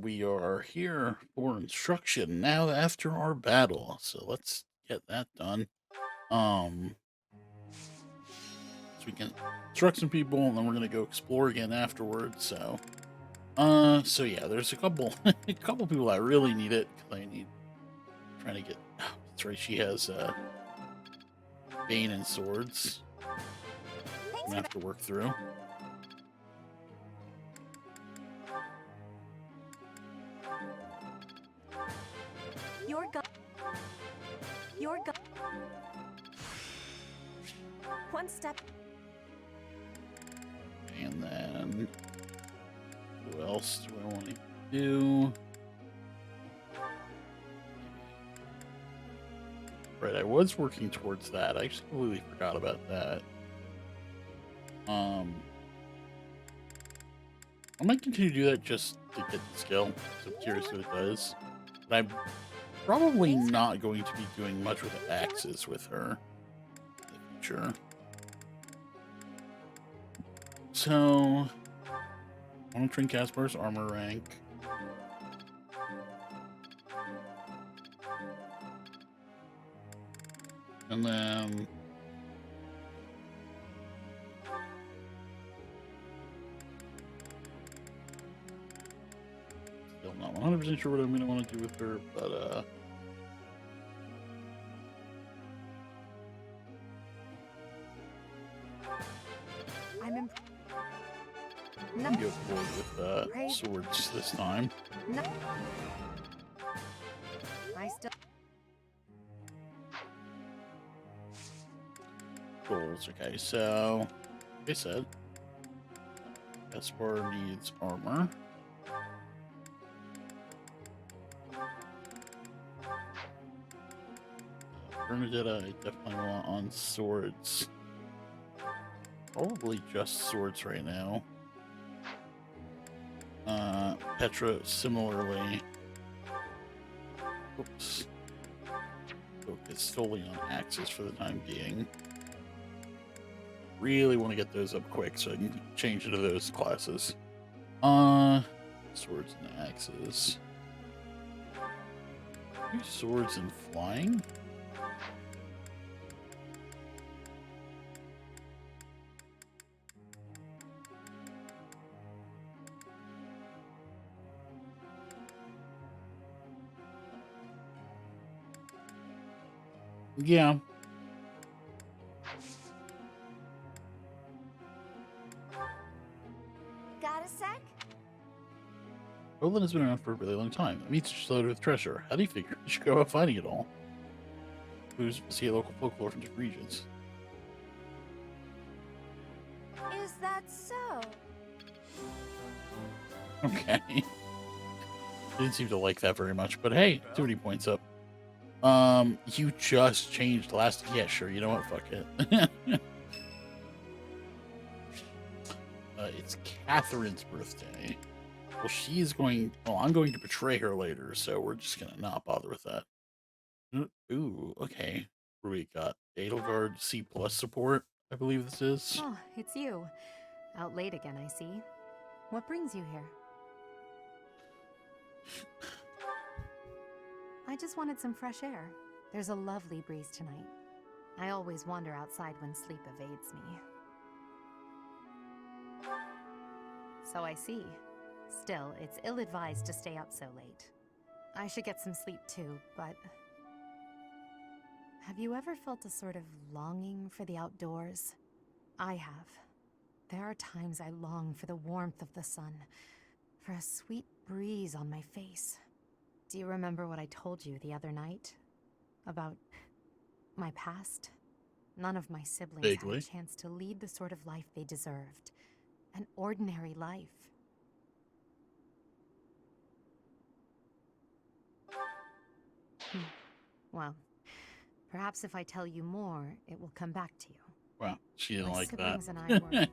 we are here for instruction now after our battle. So let's get that done. Um, so we can instruct some people, and then we're gonna go explore again afterwards. So yeah, there's a couple, a couple people that really need it because I need trying to get. That's right, she has Bane and swords. I'm gonna have to work through. Your gun. Your gun. One step. And then, who else do I want to do? Right, I was working towards that. I just completely forgot about that. I might continue to do that just to get the skill. So I'm curious what it does. But I'm probably not going to be doing much with axes with her in the future. So, I want to train Caspar's armor rank. And then still not 100% sure what I'm going to want to do with her, but I'm I'm going to go forward with swords this time. No. I still. Goals. Okay, so like I said, Caspar needs armor. Bernadetta, I definitely want on swords. Probably just swords right now. Petra, similarly. Oops. Focus solely on axes for the time being. Really want to get those up quick so I can change into those classes. Swords and axes. Swords and flying? Yeah. Got a sec? Roland has been around for a really long time. It means she's loaded with treasure. How do you figure you should go about finding it all? Who's see local folklore from different regions? Is that so? Okay. Didn't seem to like that very much, but hey, 2 points up. You just changed last. Yeah, sure. You know what? Fuck it. It's Catherine's birthday. Well, she's going. Well, I'm going to betray her later, so we're just gonna not bother with that. Ooh, okay. We got Edelgard C plus support. I believe this is. Oh, it's you. Out late again, I see. What brings you here? I just wanted some fresh air. There's a lovely breeze tonight. I always wander outside when sleep evades me. So I see. Still, it's ill-advised to stay up so late. I should get some sleep too, but... Have you ever felt a sort of longing for the outdoors? I have. There are times I long for the warmth of the sun, for a sweet breeze on my face. Do you remember what I told you the other night? About my past? None of my siblings Vaguely. had a chance to lead the sort of life they deserved. An ordinary life. Well, perhaps if I tell you more, it will come back to you. Wow, she didn't My like siblings that. and I were...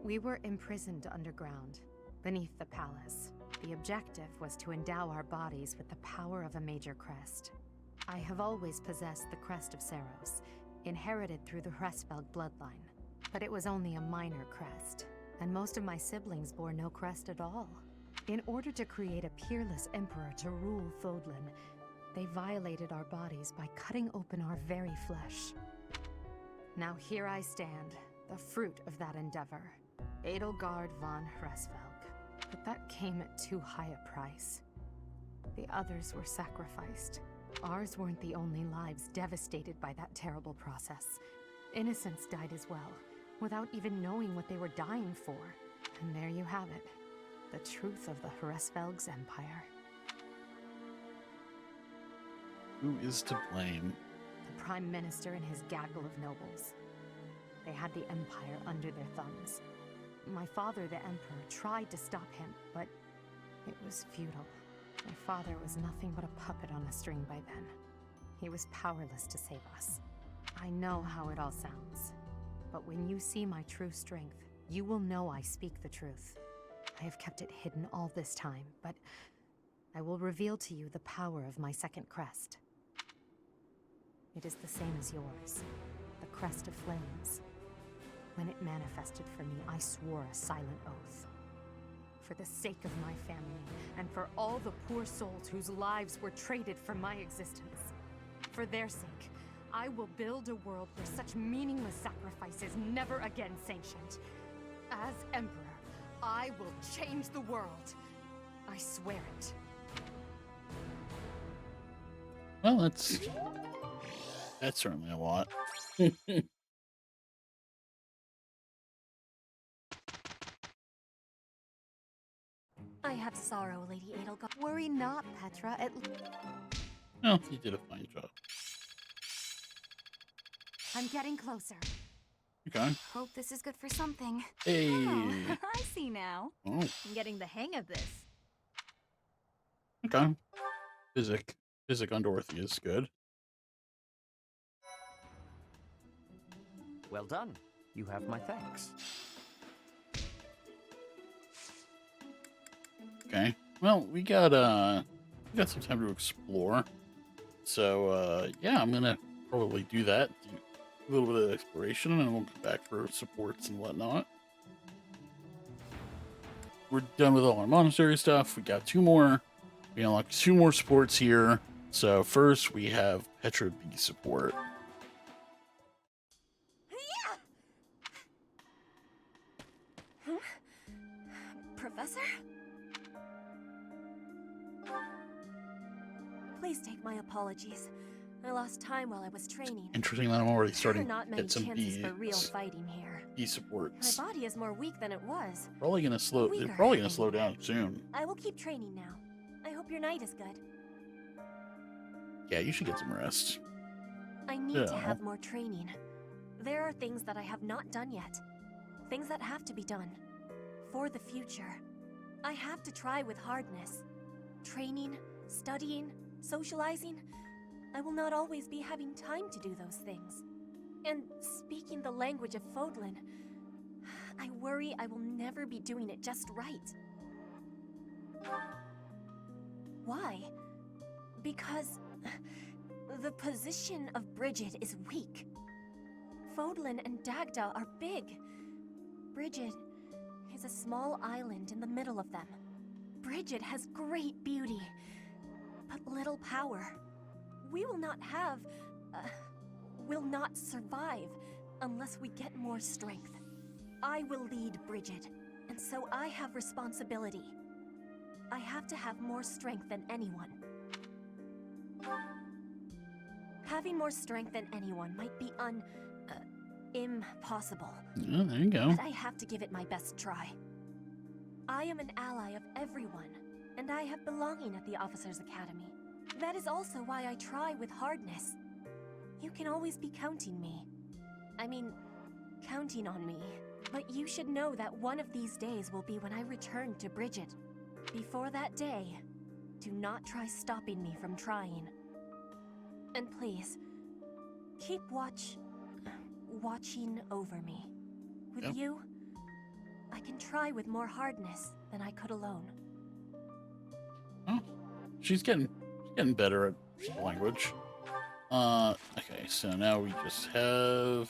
We were imprisoned underground, beneath the palace. The objective was to endow our bodies with the power of a major crest. I have always possessed the crest of Saros, inherited through the Hresvelg bloodline. But it was only a minor crest, and most of my siblings bore no crest at all. In order to create a peerless emperor to rule Fodlan, they violated our bodies by cutting open our very flesh. Now here I stand, the fruit of that endeavor, Edelgard von Hresvelg. But that came at too high a price. The others were sacrificed. Ours weren't the only lives devastated by that terrible process. Innocents died as well, without even knowing what they were dying for. And there you have it, the truth of the Hresvelg's empire. Who is to blame? The Prime Minister and his gaggle of nobles. They had the empire under their thumbs. My father, the Emperor, tried to stop him, but it was futile. My father was nothing but a puppet on a string by then. He was powerless to save us. I know how it all sounds, but when you see my true strength, you will know I speak the truth. I have kept it hidden all this time, but I will reveal to you the power of my second crest. It is the same as yours, the crest of flames. When it manifested for me, I swore a silent oath. For the sake of my family, and for all the poor souls whose lives were traded for my existence. For their sake, I will build a world where such meaningless sacrifice is never again sanctioned. As Emperor, I will change the world. I swear it. Well, that's certainly a lot. I have sorrow, Lady Edelgard. Worry not, Petra. Well, you did a fine job. I'm getting closer. Okay. Hope this is good for something. Hey. Oh, I see now. Oh, I'm getting the hang of this. okay. Physic on Dorothy is good. Well done. You have my thanks. Okay. Well, we got some time to explore. So yeah, I'm gonna probably do that. Do a little bit of exploration, and then we'll come back for supports and whatnot. We're done with all our monastery stuff. We got two more. We unlocked two more supports here. So first we have Petra B support. Huh? Professor? Please take my apologies. I lost time while I was training. Interesting that I'm already starting Not to many get some chances B, for real fighting here. B supports. My body is more weak than it was. Probably gonna slow. They're Weaker, probably gonna slow anyway. down soon. I will keep training now. I hope your night is good. Yeah, you should get some rest. I need to Yeah. have more training. There are things that I have not done yet. Things that have to be done. For the future. I have to try with hardness. Training, studying, socializing. I will not always be having time to do those things. And speaking the language of Fodlan, I worry I will never be doing it just right. Why? Because the position of Bridget is weak. Fodlan and Dagda are big. Bridget is a small island in the middle of them. Bridget has great beauty, but little power. We will not have, will not survive unless we get more strength. I will lead Bridget, and so I have responsibility. I have to have more strength than anyone. Having more strength than anyone might be impossible. Yeah, there you go. But I have to give it my best try. I am an ally of everyone, and I have belonging at the Officers' Academy. That is also why I try with hardness. You can always be counting on me. But you should know that one of these days will be when I return to Bridget. Before that day, do not try stopping me from trying. And please, keep watching over me. With Yep. you, I can try with more hardness than I could alone. Oh, she's getting better at language. Okay, so now we just have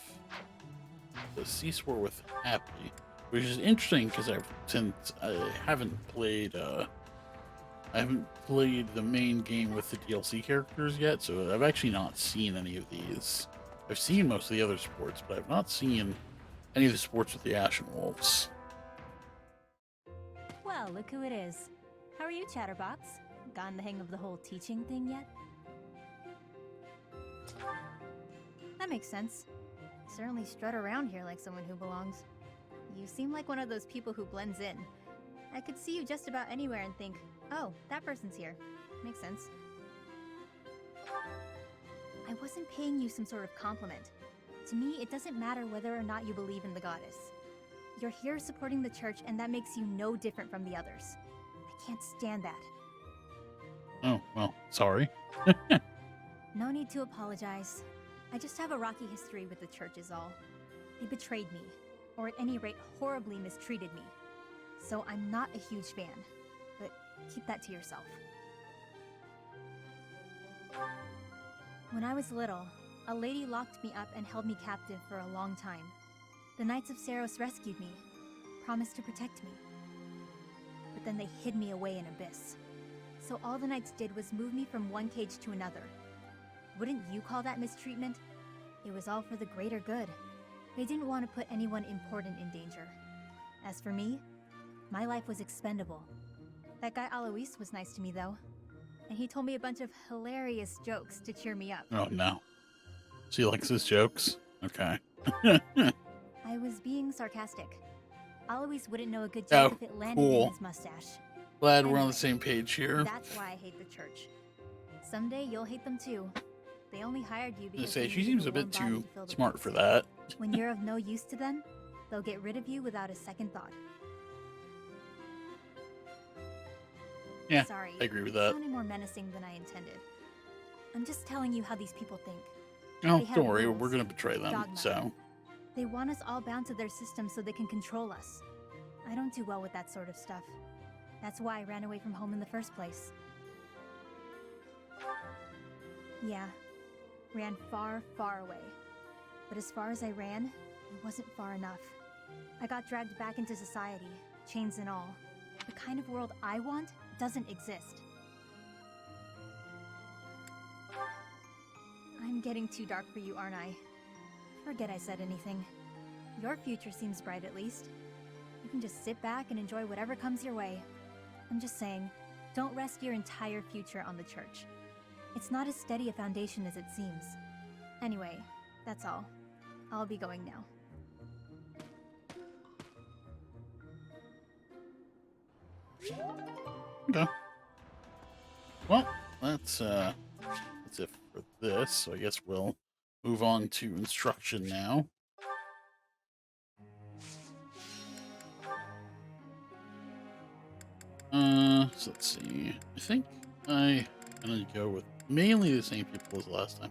the C swore with happy. which is interesting because since I haven't played the main game with the DLC characters yet, so I've actually not seen any of these. I've seen most of the other sports, but I've not seen any of the sports with the Ashen Wolves. Well, look who it is. How are you, Chatterbox? Gotten the hang of the whole teaching thing yet? That makes sense. Certainly strut around here like someone who belongs. You seem like one of those people who blends in. I could see you just about anywhere and think, oh, that person's here. Makes sense. I wasn't paying you some sort of compliment. To me, it doesn't matter whether or not you believe in the goddess. You're here supporting the church, and that makes you no different from the others. I can't stand that. Oh, well, sorry. No need to apologize. I just have a rocky history with the church is all. They betrayed me, or at any rate, horribly mistreated me. So I'm not a huge fan, but keep that to yourself. When I was little, a lady locked me up and held me captive for a long time. The Knights of Saros rescued me, promised to protect me. But then they hid me away in Abyss. So all the Knights did was move me from one cage to another. Wouldn't you call that mistreatment? It was all for the greater good. They didn't want to put anyone important in danger. As for me, my life was expendable. That guy Alois was nice to me though. And he told me a bunch of hilarious jokes to cheer me up. Oh, no. She likes his jokes? Okay. I was being sarcastic. Alois wouldn't know a good joke if it landed in his mustache. Glad we're on the same page here. That's why I hate the church. Someday you'll hate them too. They only hired you because Say they she needed seems a a bit warm body too to fill the smart place. for that. When you're of no use to them, they'll get rid of you without a second thought. Yeah, Sorry, I agree with it that. sounded more menacing than I intended. I'm just telling you how these people think. No, They have don't worry, rules, we're gonna betray them. dogma. So, They want us all bound to their system so they can control us. I don't do well with that sort of stuff. That's why I ran away from home in the first place. Yeah, ran far, far away. But as far as I ran, it wasn't far enough. I got dragged back into society, chains and all. The kind of world I want doesn't exist. I'm getting too dark for you, aren't I? Forget I said anything. Your future seems bright at least. You can just sit back and enjoy whatever comes your way. I'm just saying, don't rest your entire future on the church. It's not as steady a foundation as it seems. Anyway, that's all. I'll be going now. okay. Well, that's it for this. So I guess we'll move on to instruction now. So let's see. I think I'm gonna go with mainly the same people as last time.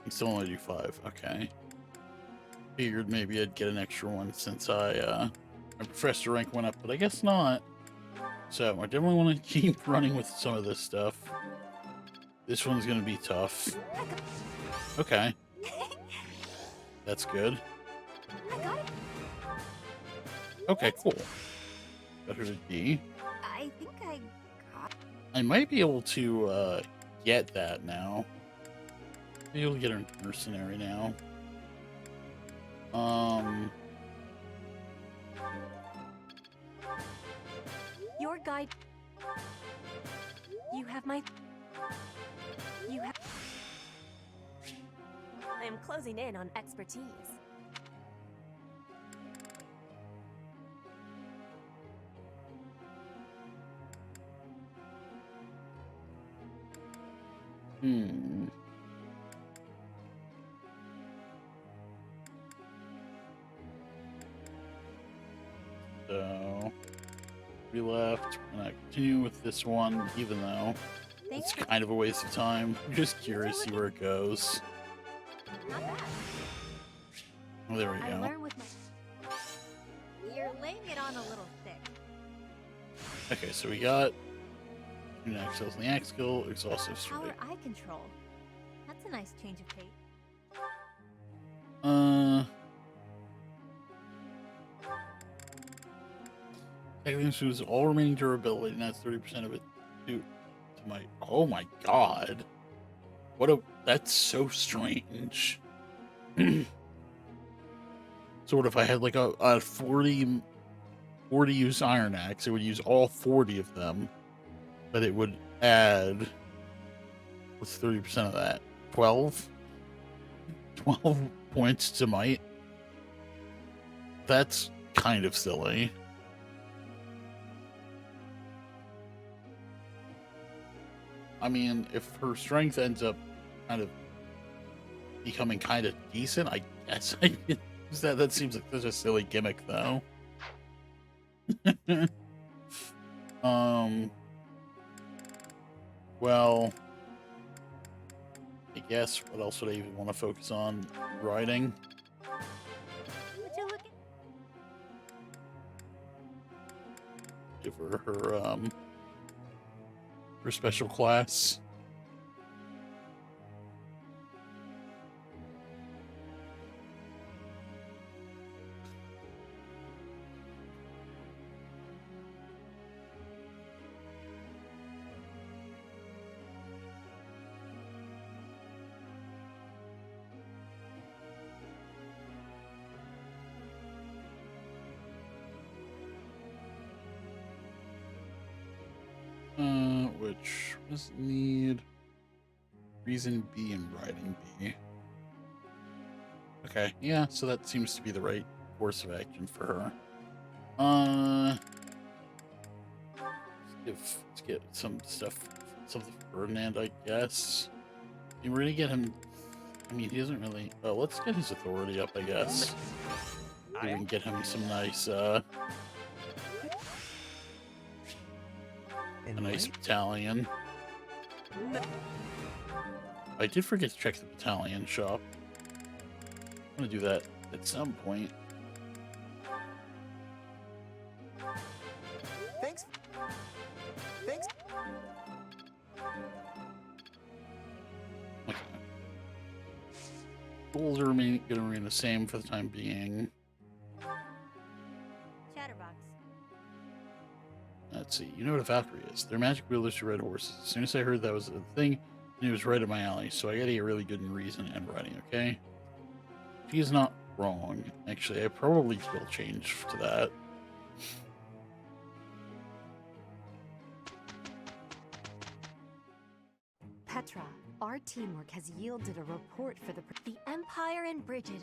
I still only do 5. Okay. Figured maybe I'd get an extra one since my professor rank went up, but I guess not. So I definitely want to keep running with some of this stuff. This one's gonna be tough. Okay. That's good. I got it. Okay, cool. Got her to D. I think I got I might be able to get that now. Maybe we'll get her mercenary now. your guide. You have my... You have... I am closing in on expertise. So we left, and I continue with this one, even though it's kind of a waste of time. I'm just curious to see where it goes. Not bad. Oh, there we I go. learn with my... You're laying it on a little thick. Okay, so we got next skills in the axe skill, exhaustive Power strike. I control. That's a nice change of pace. Technically, this was all remaining durability, and that's 30% of it to my. Oh my god! That's so strange. So what if I had like a 40 use iron axe? It would use all 40 of them, but it would add, what's 30% of that? 12 points to might. That's kind of silly. I mean, if her strength ends up kind of becoming kind of decent, I guess I could use that. That seems like such a silly gimmick, though. Well, I guess what else would I even want to focus on? Riding. Would you look at Give her her special class. Which does need reason B and writing B. Okay, yeah, so that seems to be the right course of action for her. Let's get some stuff, something for Ferdinand, I guess. And we're gonna get him. I mean, he doesn't really. Oh, let's get his authority up, I guess. We can get him some nice, a nice battalion. I did forget to check the battalion shop. I'm gonna do that at some point. Thanks. Okay. Goals are gonna remain the same for the time being. Chatterbox. Let's see. You know what a Valkyrie is? They're magic wielders who ride horses. As soon as I heard that was a thing, it was right up my alley. So I gotta get really good in reason and riding, okay? She is not wrong. Actually, I probably will change to that. Petra, our teamwork has yielded a report for the Empire and Bridget.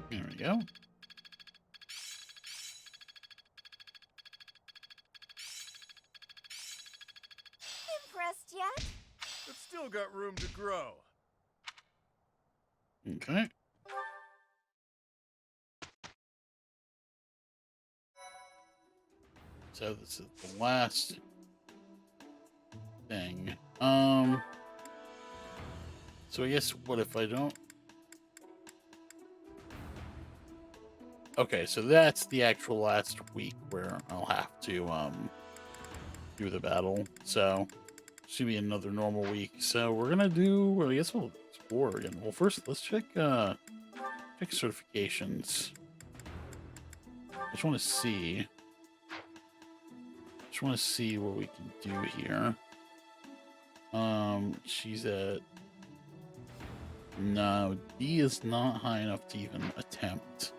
There we go. Impressed yet? But still got room to grow. Okay. So this is the last thing. So I guess what if I don't? Okay, so that's the actual last week where I'll have to do the battle. So should be another normal week. So we're gonna do. I guess we'll explore again. Well, first let's check certifications. I just want to see. Just want to see what we can do here. She's at. No, D is not high enough to even attempt.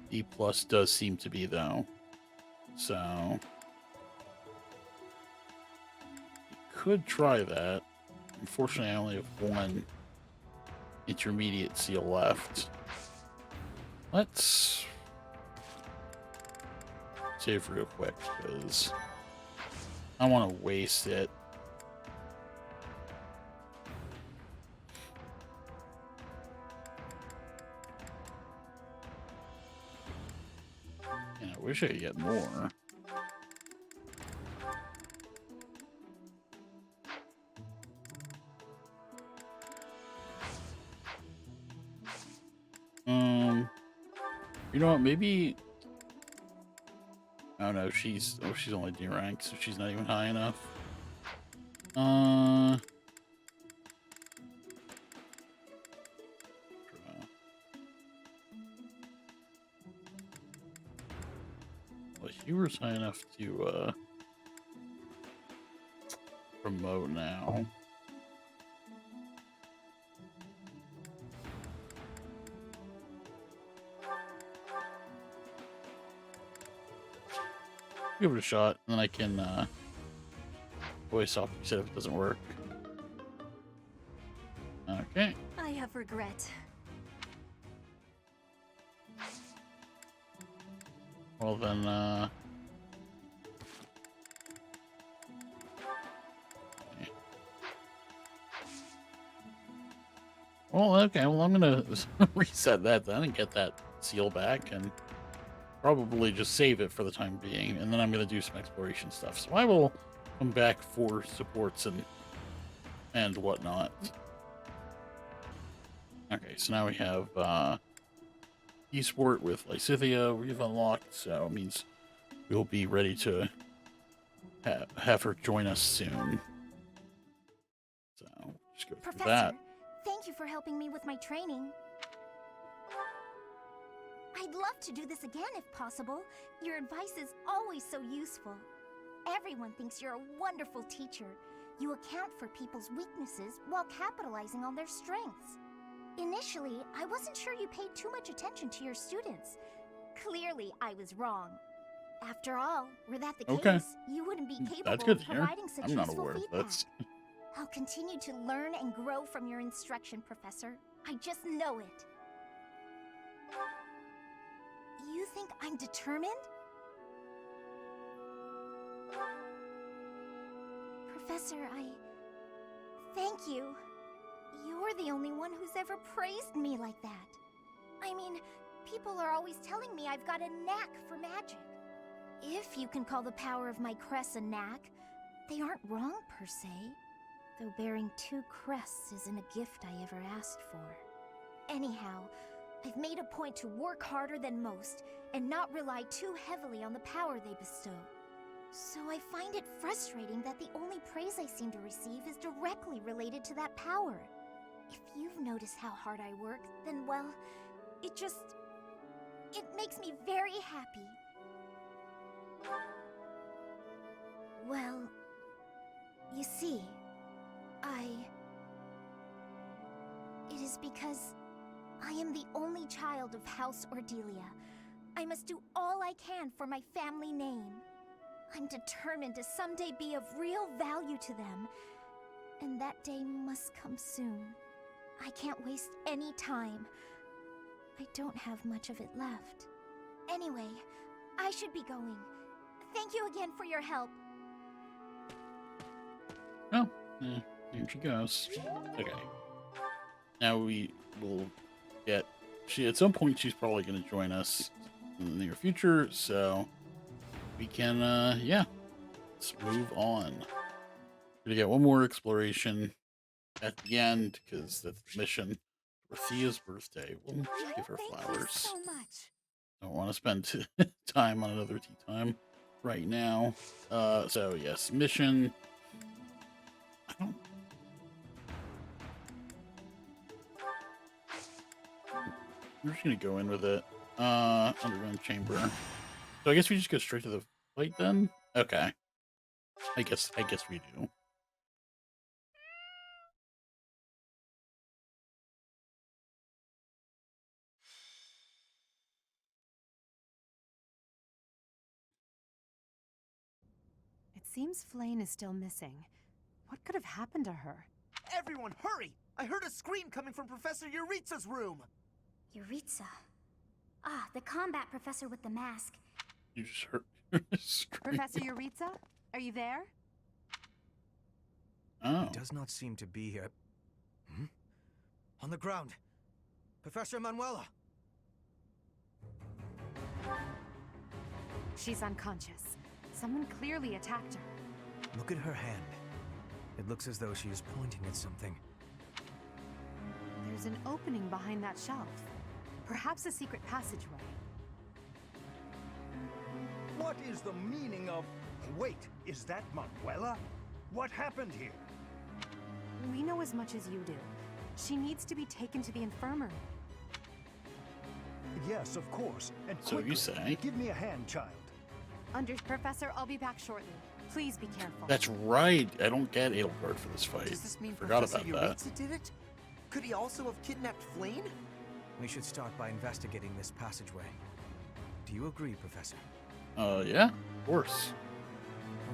D plus does seem to be though, so you could try that. Unfortunately, I only have one intermediate seal left. Let's save real quick because I want to waste it. And I wish I could get more. You know what? Maybe. Oh no, she's only D rank, so she's not even high enough. Well, you were high enough to promote now. Give it a shot, and then I can voice off if it doesn't work. Okay. I have regret. Well then, okay. Well, okay, well I'm gonna reset that then and get that seal back and probably just save it for the time being, and then I'm gonna do some exploration stuff. So I will come back for supports and whatnot. Okay, so now we have esport with Lysithia we've unlocked, so it means we'll be ready to have her join us soon. So just go through Professor, that. thank you for helping me with my training. I'd love to do this again if possible. Your advice is always so useful. Everyone thinks you're a wonderful teacher. You account for people's weaknesses while capitalizing on their strengths. Initially, I wasn't sure you paid too much attention to your students. Clearly, I was wrong. After all, were that the Okay. case, you wouldn't be capable That's good of to hear. providing such I'm not useful aware of feedback. this. I'll continue to learn and grow from your instruction, Professor. I just know it. You think I'm determined? Professor, thank you. You're the only one who's ever praised me like that. I mean, people are always telling me I've got a knack for magic. If you can call the power of my crest a knack, they aren't wrong per se. Though bearing 2 crests isn't a gift I ever asked for. Anyhow, I've made a point to work harder than most and not rely too heavily on the power they bestow. So I find it frustrating that the only praise I seem to receive is directly related to that power. If you've noticed how hard I work, then well, it makes me very happy. Well, you see, it is because I am the only child of House Ordelia. I must do all I can for my family name. I'm determined to someday be of real value to them, and that day must come soon. I can't waste any time. I don't have much of it left. Anyway, I should be going. Thank you again for your help. Oh, here she goes. Okay. Now we will get... at some point she's probably going to join us in the near future, so we can, yeah, let's move on. We're going to get one more exploration at the end, because that's the mission. Dorothea's birthday. We'll just give her flowers. Thank you so much. Don't want to spend time on another tea time right now. So yes, mission. We're just gonna go in with it. Underground chamber. So I guess we just go straight to the fight then? Okay. I guess we do. It seems Flane is still missing. What could have happened to her? Everyone, hurry! I heard a scream coming from Professor Yuritsa's room! Yuritsa. Ah, the combat professor with the mask. You just heard Professor Yuritsa? Are you there? Oh. He does not seem to be here. Hmm? On the ground. Professor Manuela! She's unconscious. Someone clearly attacked her. Look at her hand. It looks as though she is pointing at something. There's an opening behind that shelf. Perhaps a secret passageway. What is the meaning of... Wait, is that Manuela? What happened here? We know as much as you do. She needs to be taken to the infirmary. Yes, of course. And So you quickly. say. Give me a hand, child. Professor, I'll be back shortly. Please be careful. That's right. I don't get Edelgard for this fight. Does this mean Forgot Professor about that. Yuritsa did it? Could he also have kidnapped Flame? We should start by investigating this passageway. Do you agree, Professor? Yeah, of course.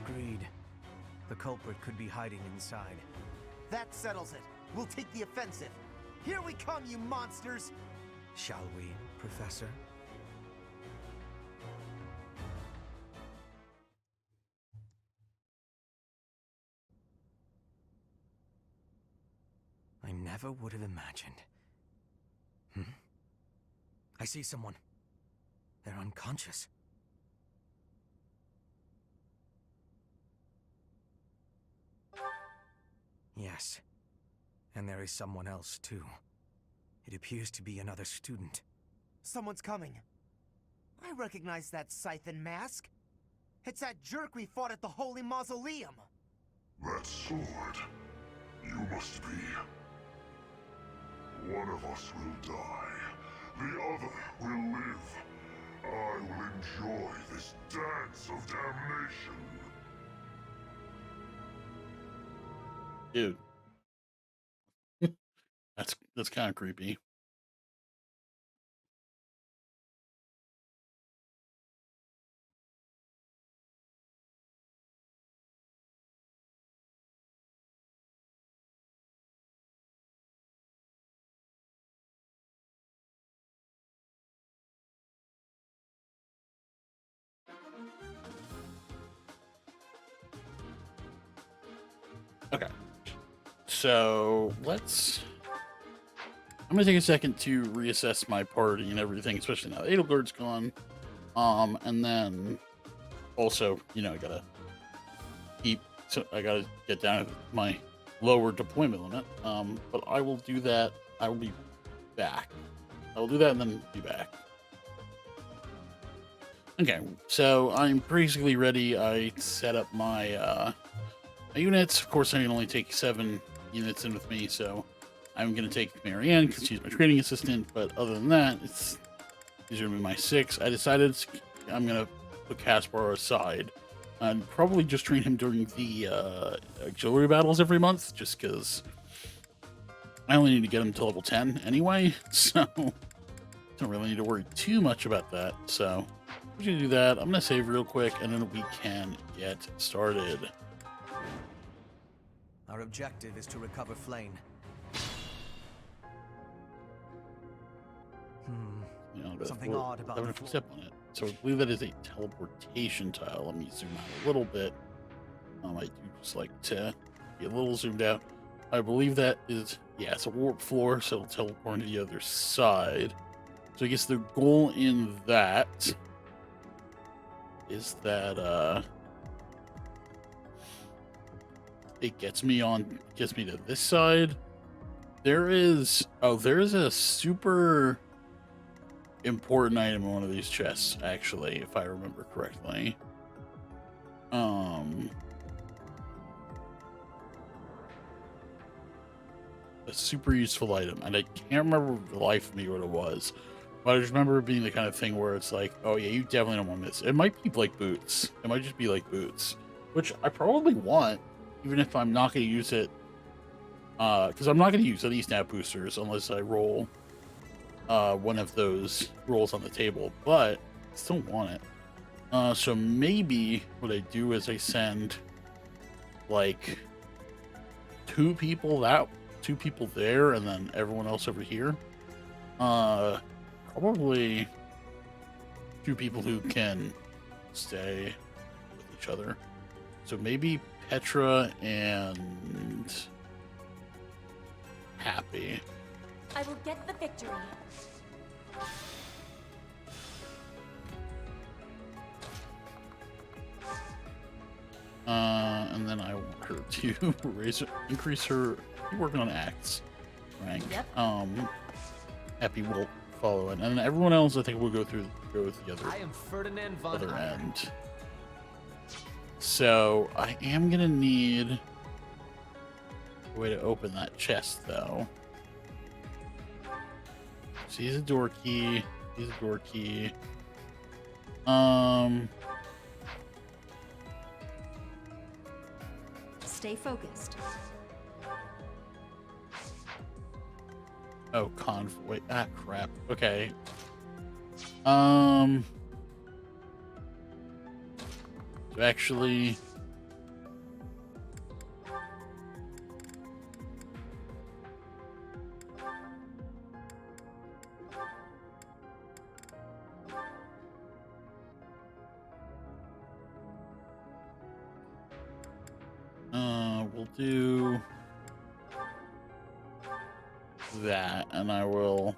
Agreed. The culprit could be hiding inside. That settles it. We'll take the offensive. Here we come, you monsters! Shall we, Professor? I never would have imagined. I see someone. They're unconscious. Yes. And there is someone else, too. It appears to be another student. Someone's coming. I recognize that Scythen mask. It's that jerk we fought at the Holy Mausoleum. That sword. You must be. One of us will die. The other will live. I will enjoy this dance of damnation. Dude. That's kind of creepy. Okay. So I'm gonna take a second to reassess my party and everything, especially now that Edelgard's gone. And then also, I gotta get down to my lower deployment limit. But I will do that. I will be back. I will do that and then be back. Okay, so I'm basically ready. I set up my my units. Of course, I can only take 7 units in with me, so I'm going to take Marianne because she's my training assistant. But other than that, these are going to be my 6. I decided I'm going to put Caspar aside and probably just train him during the auxiliary battles every month, just because I only need to get him to level 10 anyway, so don't really need to worry too much about that. So we're going to do that. I'm going to save real quick, and then we can get started. Our objective is to recover Flame. Something odd about the floor. Step on it. So I believe that is a teleportation tile. Let me zoom out a little bit. I do just like to be a little zoomed out. I believe that is, yeah, it's a warp floor, so it'll teleport to the other side. So I guess the goal in that is that it gets me to this side. There is a super important item in one of these chests, actually, if I remember correctly. A super useful item, and I can't remember for the life of me what it was, but I just remember it being the kind of thing where it's like, oh yeah, you definitely don't want this. It might be like boots. It might just be like boots, which I probably want, even if I'm not going to use it, because I'm not going to use any snap boosters unless I roll one of those rolls on the table, but I still want it. So maybe what I do is I send like 2 people there, and then everyone else over here. Probably 2 people who can stay with each other. So maybe Petra and Happy. I will get the victory. And then I want her to increase her working on acts rank. Yep. Happy will follow it, and then everyone else I think will go with the other. I am Ferdinand von other Iron. end. So I am gonna need a way to open that chest, though. So he's a door key. He's a door key. stay focused. Oh, convoy. Ah, crap. Okay. So actually, we'll do that, and I will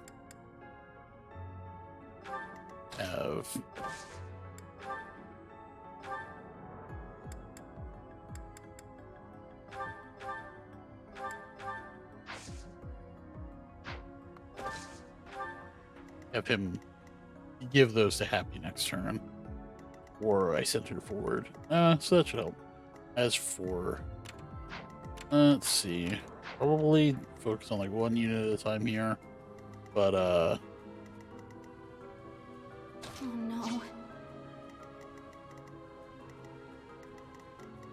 have him give those to Happy next turn, or I sent her forward. So that should help. As for, let's see, probably focus on like one unit at a time here, but Oh no.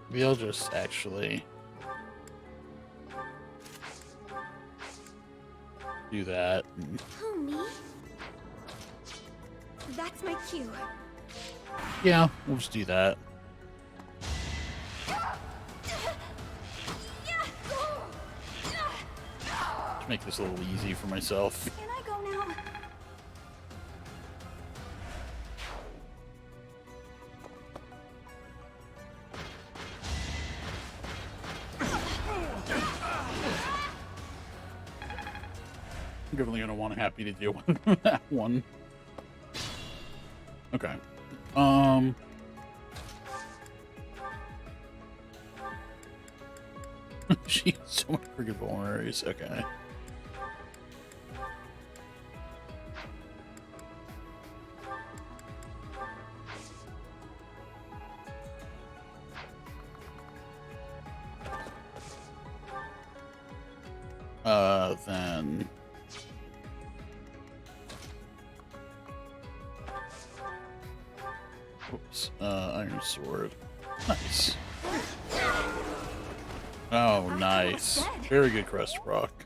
maybe I'll just actually do that. And Who, me? That's my cue. yeah, we'll just do that. To make this a little easy for myself. Can I go now? I'm definitely gonna want Happy to deal with that one. Okay. She has so many freaking vulneraries. Okay. Then oops, Iron Sword. Nice. Oh, nice. Very good crest rock.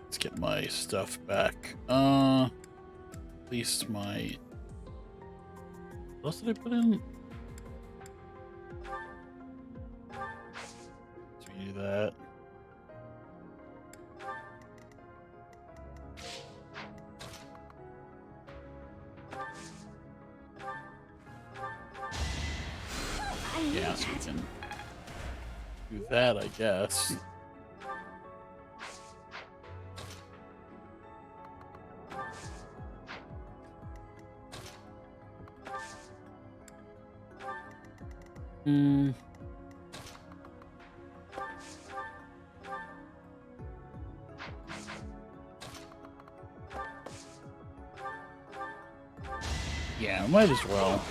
Let's get my stuff back. At least my... What else did I put in? So we do that. Yeah, so we can do that, I guess. Yeah, might as well.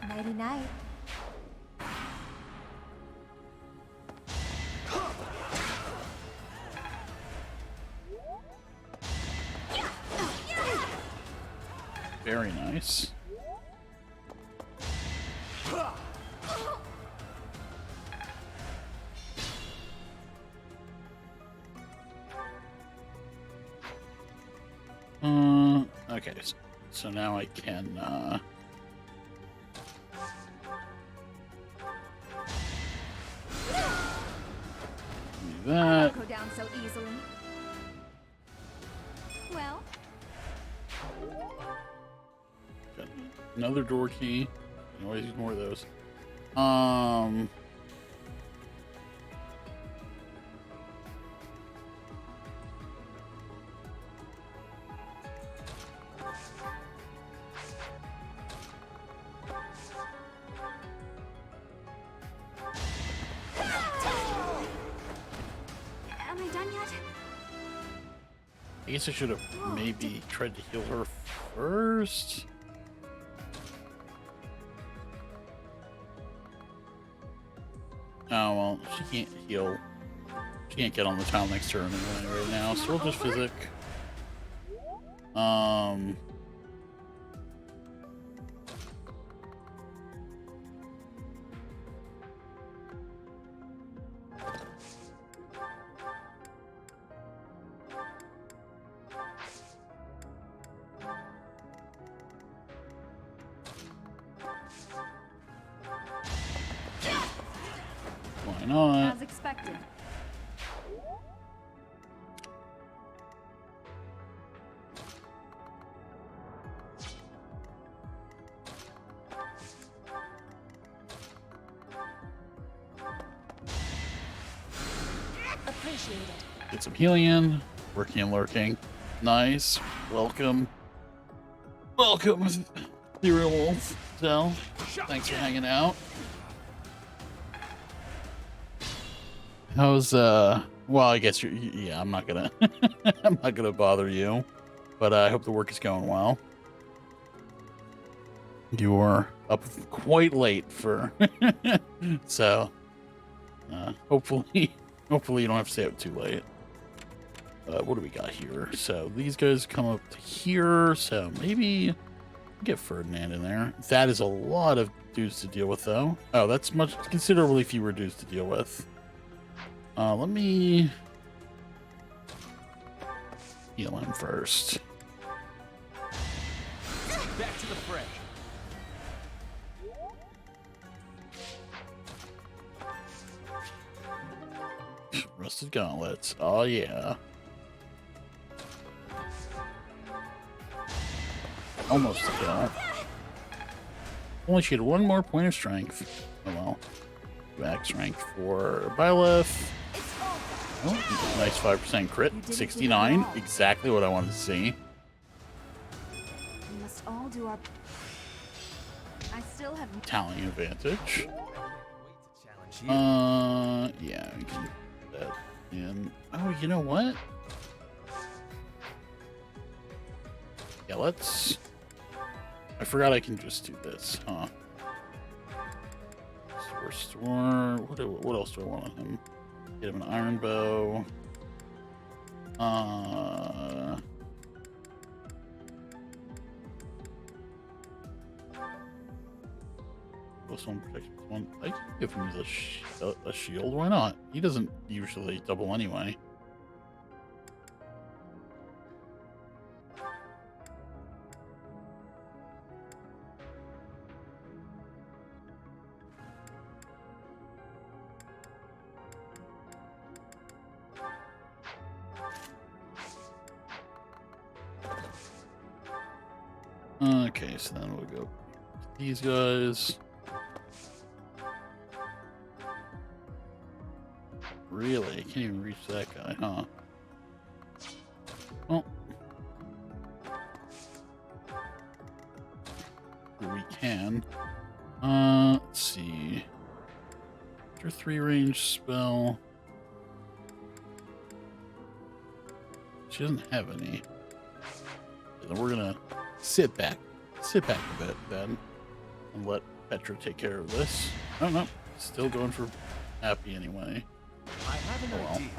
Nighty night. Very nice. Okay, so now I can, do that. Go down so easily. Well, Got another door key. You can always ignore those. Am I done yet? I guess I should have maybe tried to heal her first. Oh, well, she can't heal. She can't get on the tile next to her anyway right now, so we'll just physic. Why not? As expected. Appreciate it. Get some healing in. Working and lurking. Nice. Welcome. Welcome, Ethereal Wolf. Zell. Thanks for hanging out. How's well, I guess you're, yeah, I'm not gonna I'm not gonna bother you, but I hope the work is going well. You're up quite late for so hopefully you don't have to stay up too late. What do we got here? So these guys come up to here, so maybe get Ferdinand in there. That is a lot of dudes to deal with, though. Oh, that's considerably fewer dudes to deal with. Let me heal him first. Back to the fray. Rusted gauntlets. Oh, yeah. Almost a kill. Only she had one more point of strength. Oh well. Back strength for Byleth. Oh, nice 5% crit. 69. Exactly what I wanted to see. We must all do our. I still have. Talent advantage. Yeah, we can do that. And oh, you know what? Yeah, let's. I forgot I can just do this, huh? Restore. What else do I want on him? Get him an iron bow. Plus one protection. One. I can give him a shield. Why not? He doesn't usually double anyway. Okay, so then we'll go these guys. Really? I can't even reach that guy, huh? Well, we can. Let's see. Your 3-range spell. She doesn't have any. Then we're gonna sit back a bit then, and let Petra take care of this. Oh no, still going for happy anyway. I have an idea.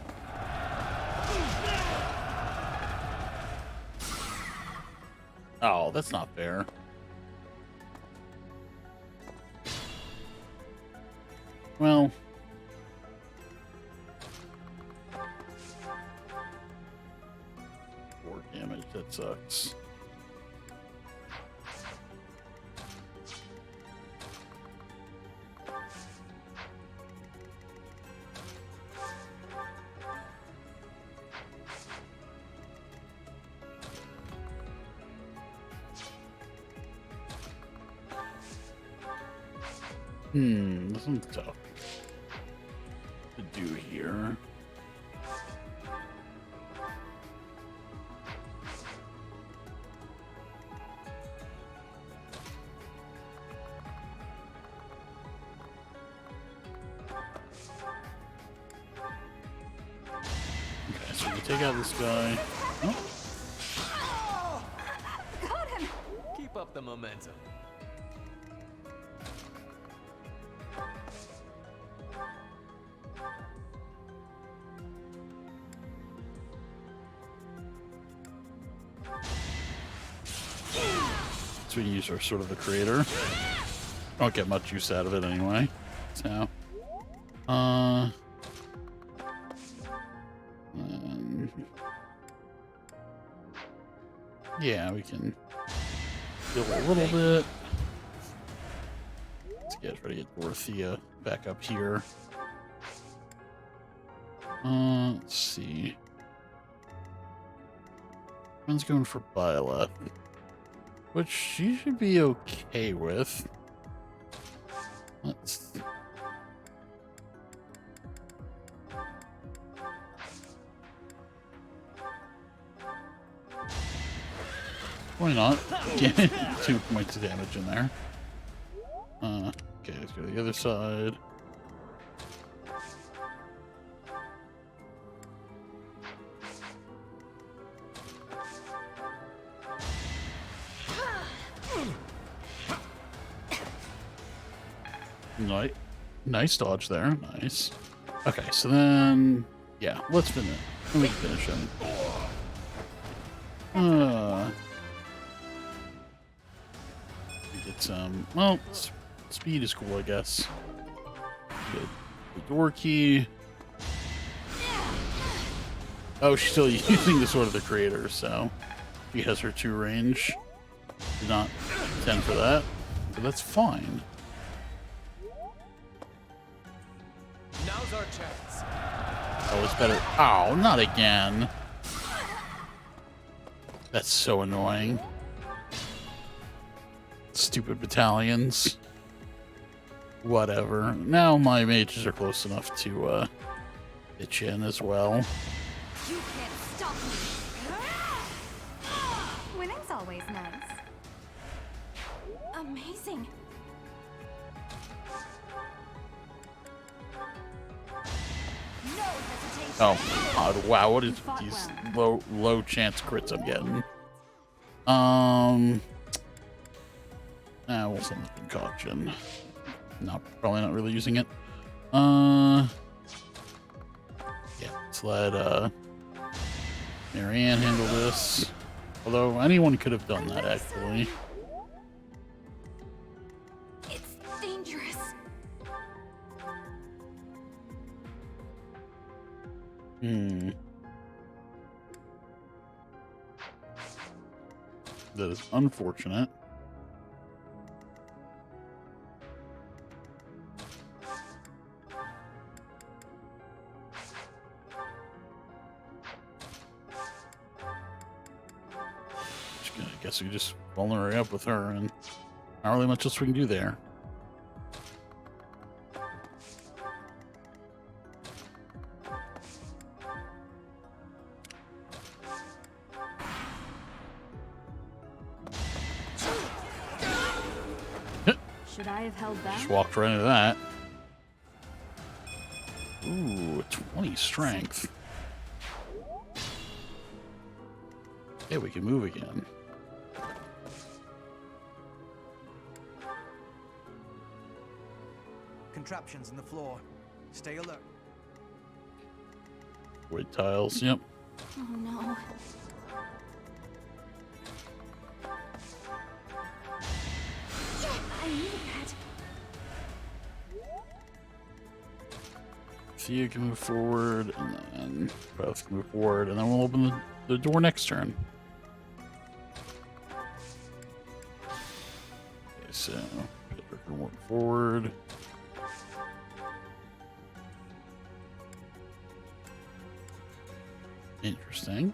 Oh, that's not fair. Well, 4 damage, that sucks. This one's tough to do here. Okay, so we take out this guy. Oh. Got him! Keep up the momentum. So we use our sort of the creator. Don't get much use out of it anyway. So, yeah, we can heal a little bit. Let's try to get Dorothea back up here. Let's see. One's going for Bila, which she should be okay with. Let's. Why not? Get 2 points of damage in there. Okay, let's go to the other side. Nice dodge there. Nice. Okay, so then, yeah, let's finish. Let me finish him. Get some. Well, speed is cool, I guess. Get the door key. Oh, she's still using the Sword of the Creator, so she has her 2 range. Did not intend for that, but that's fine. Now's our chance. Oh, it's better. Oh, not again. That's so annoying. Stupid battalions. Whatever. Now my mages are close enough to pitch in as well. You can't stop me. Winning's always nice. Amazing. No hesitation. Oh God! Wow, what is these low chance crits I'm getting? We'll send the concoction. No, probably not really using it. Yeah, let's let Marianne handle this. Although anyone could have done that actually. It's dangerous. That is unfortunate. I guess we just vulnerate up with her, and not really much else we can do there. Should I have held back? Just walked right into that. Ooh, 20 strength. Yeah, we can move again. Contraptions in the floor. Stay alert. Wood tiles, yep. Oh no. I knew that. Thea can move forward, and then both can move forward, and then we'll open the door next turn. Okay, so Pedro can walk forward. Interesting.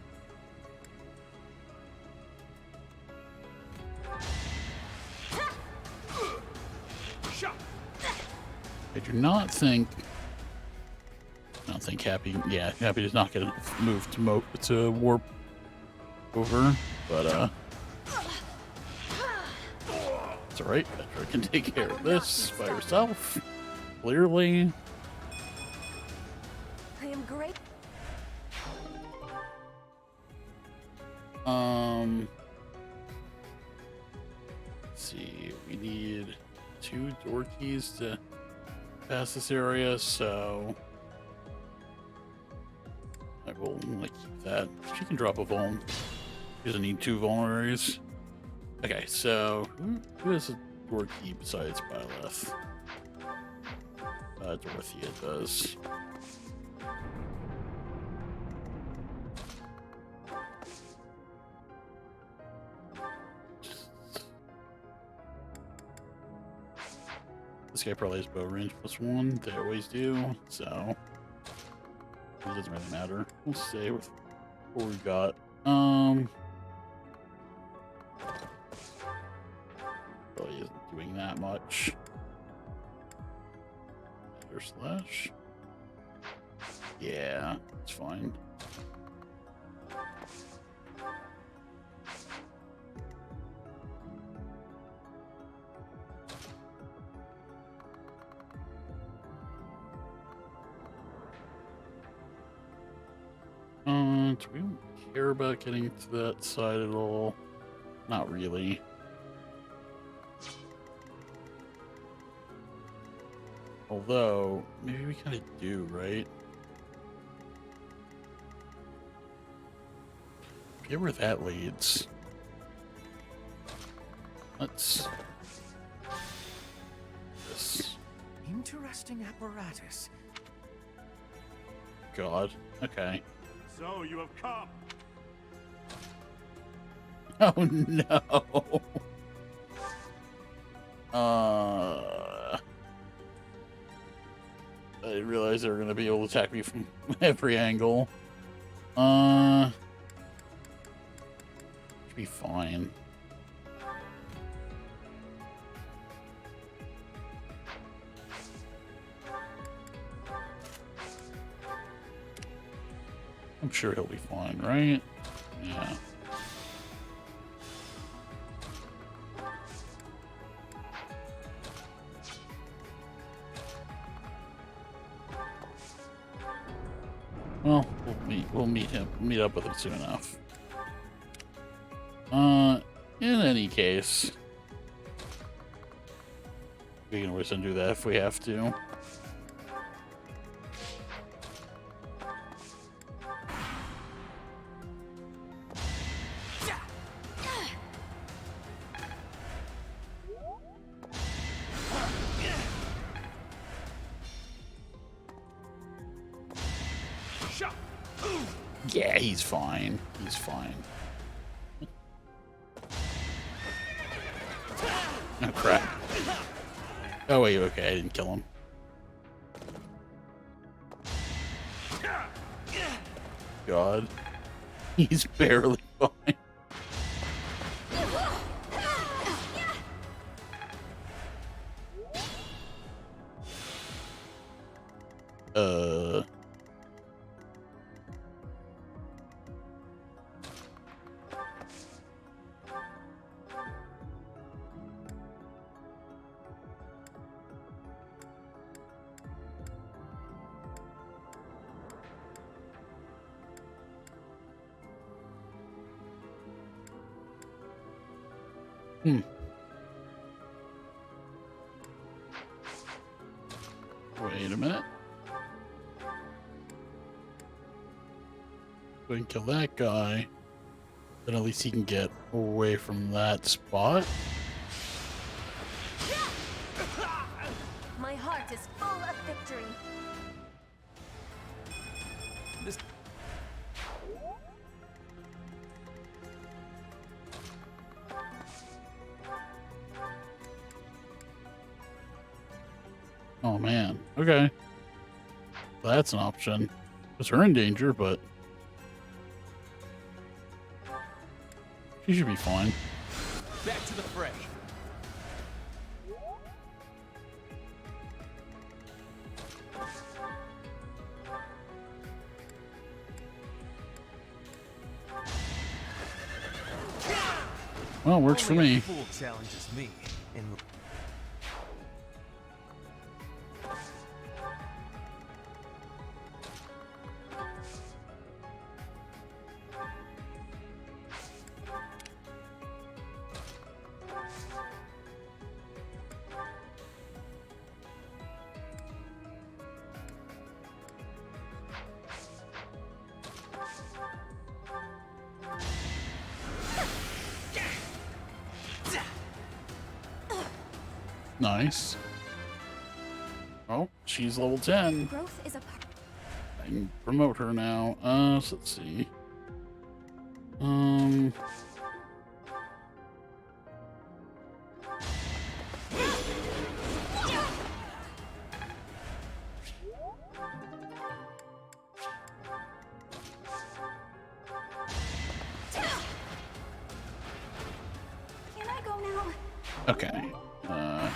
I do not think. I don't think Happy. Yeah, Happy does not get a move to warp over, but it's all right. Petra can take care of this by herself. Clearly. I am great. Let's see. We need 2 door keys to pass this area, so I will keep that. She can drop a vuln. She doesn't need 2 vulneraries. Okay, so who has a door key besides Byleth? Dorothea does. This guy probably has bow range +1. They always do, so it doesn't really matter. We'll stay with what we got. Probably isn't doing that much. Or slash. Yeah, it's fine. Do we care about getting to that side at all? Not really. Although, maybe we kind of do, right? Forget where that leads. Let's... This. Interesting apparatus. God. Okay. So you have come. Oh no. I didn't realize they were gonna be able to attack me from every angle. Should be fine. I'm sure he'll be fine, right? Yeah. Well, we'll meet up with him soon enough. In any case, we can always undo that if we have to. Yeah, he's fine. He's fine. Oh, crap. Oh, wait, okay, I didn't kill him. God. He's barely fine. Wait a minute. Go and kill that guy. Then at least he can get away from that spot. My heart is full of victory. This... Oh man. Okay. Well, that's an option. Because her in danger, but she should be fine. Back to the fray. Well, works for Only me. a fool challenges me in... Nice. Oh, she's level 10. Growth is a part. I can promote her now. So let's see. Can I go now? Okay. I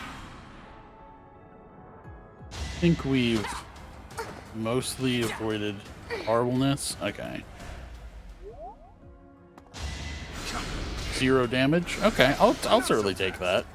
think we've mostly avoided horribleness. Okay. 0 damage. Okay, I'll certainly take that.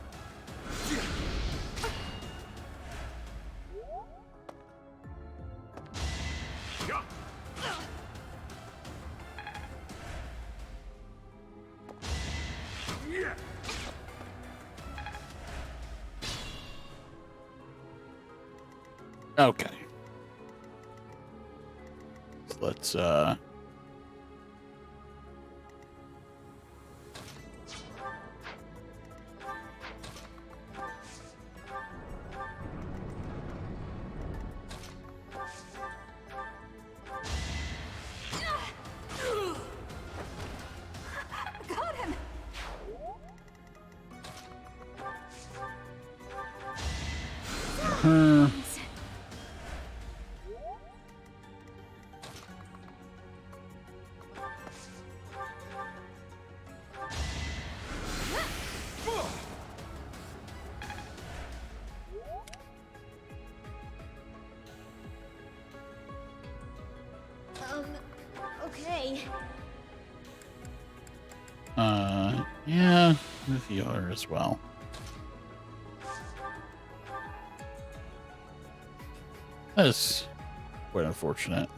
Okay. So let's Got him. Okay. yeah, with the other as well. That's quite unfortunate.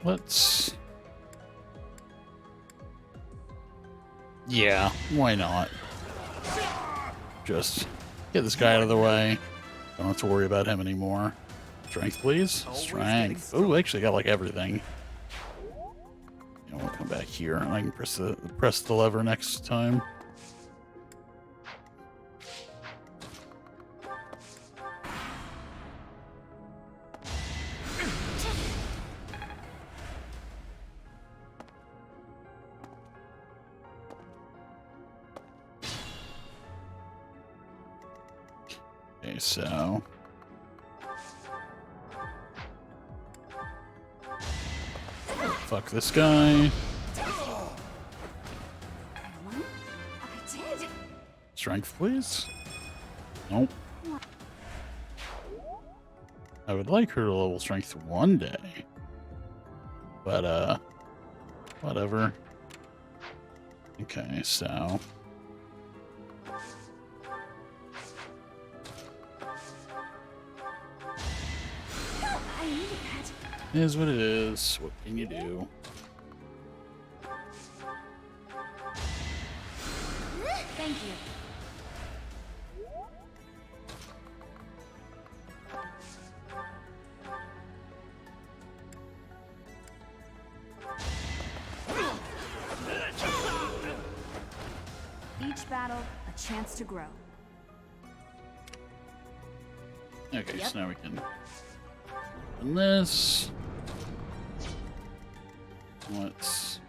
Let's... Yeah, why not? Just get this guy out of the way. Don't have to worry about him anymore. Strength, please. Strength. Oh, actually got like everything. You know, we'll come back here and I can press the lever next time. Okay, so fuck this guy. I did. Strength, please. Nope. I would like her to level strength one day. But, whatever. Okay, so... I needed that. It is what it is. What can you do? Thank you. Each battle, a chance to grow. Okay, so now we can... And this... Let's...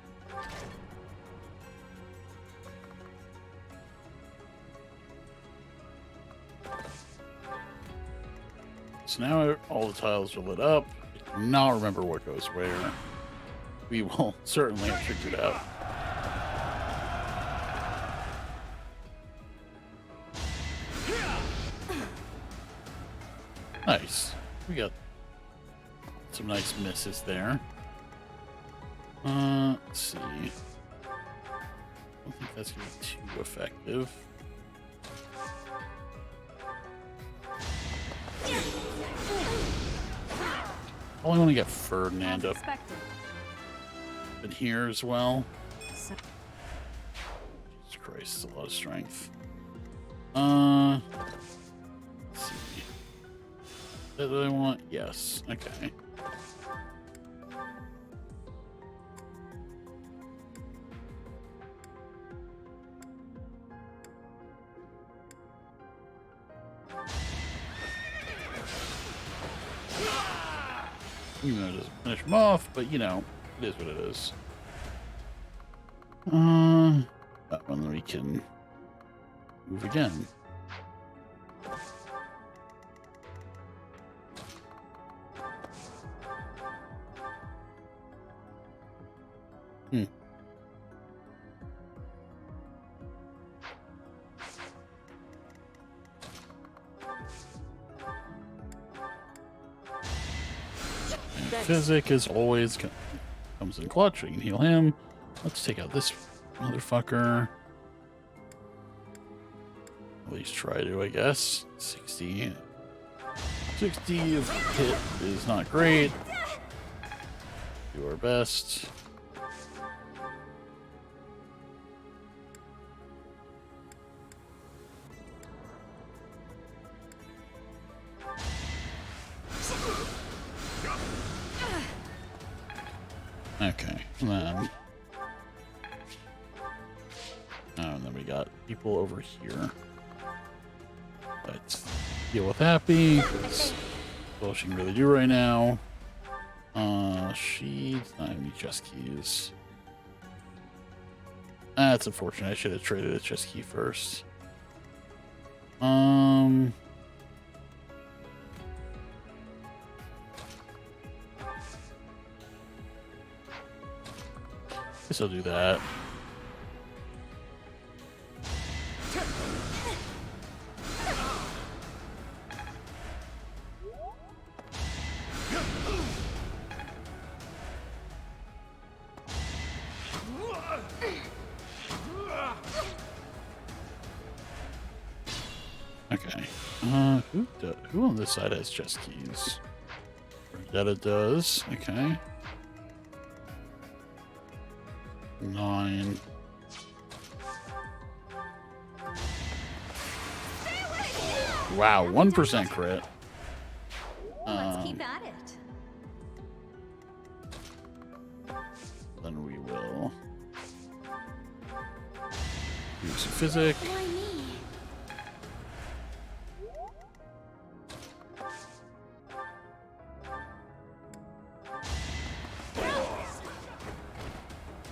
So now all the tiles are lit up. I do not remember what goes where. We will certainly have figured it out. Nice. We got some nice misses there. Let's see. I don't think that's gonna be too effective. I only want to get Ferdinand up in here as well. Jesus Christ, it's a lot of strength. Let's see. that what I want? Yes. Okay. Even though it doesn't finish him off, but you know, it is what it is. That one we can move again. Physic is always comes in clutch. We can heal him. Let's take out this motherfucker. At least try to, I guess. 60. 60 of hit is not great. Do our best. Okay, and then we got people over here. Let's deal with Happy, because all she can really do right now. She does not have any chest keys. That's unfortunate. I should have traded a chest key first. Guess I'll do that. Okay. Who on this side has chest keys? Vendetta does. Okay. 9. Wow, 1% crit. Let's keep at it. Then we will use some physic. Why me?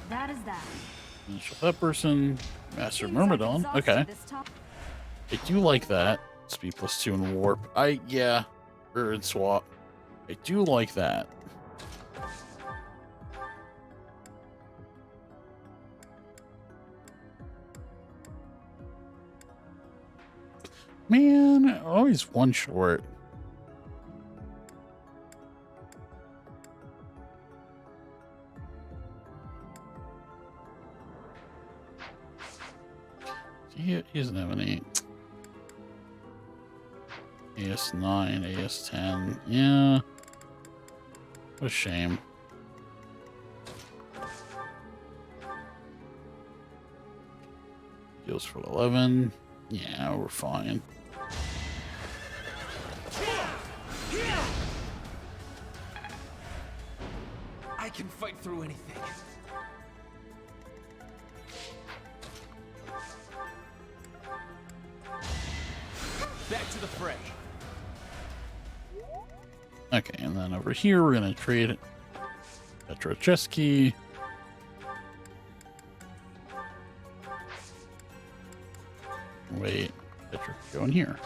That is that. Finish that person. Master Myrmidon. Okay. I do like that. Speed +2 in warp. Yeah. Or in swap. I do like that. Man, always one short. He doesn't have any. AS9, AS10. Yeah. What a shame. Deals for 11. Yeah, we're fine. I can fight through anything. Back to the fray. Okay, and then over here we're gonna trade Petro chest key. Wait, Petro can go in here.